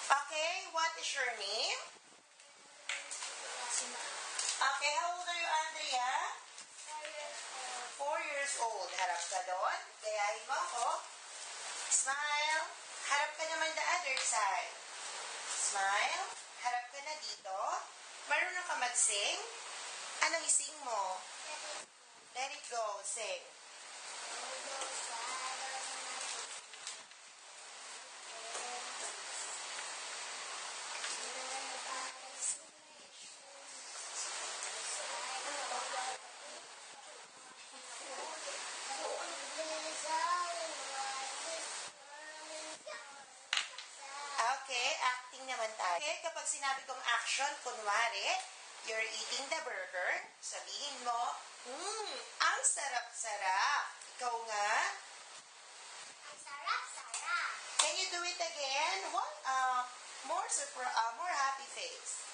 Okay, what is your name? Okay, how old are you, Andrea? 4 years old. Harap ka doon. Gayahin mo ako. Smile. Harap ka naman the other side. Smile. Harap ka na dito. Marunong ka mag-sing? Anong ising mo? Let it go. Sing. Okay, acting naman tayo. Okay, kapag sinabi kong action, kunwari, you're eating the burger, sabihin mo, ang sarap-sarap. Ikaw nga? Ang sarap-sarap. Can you do it again? More happy face.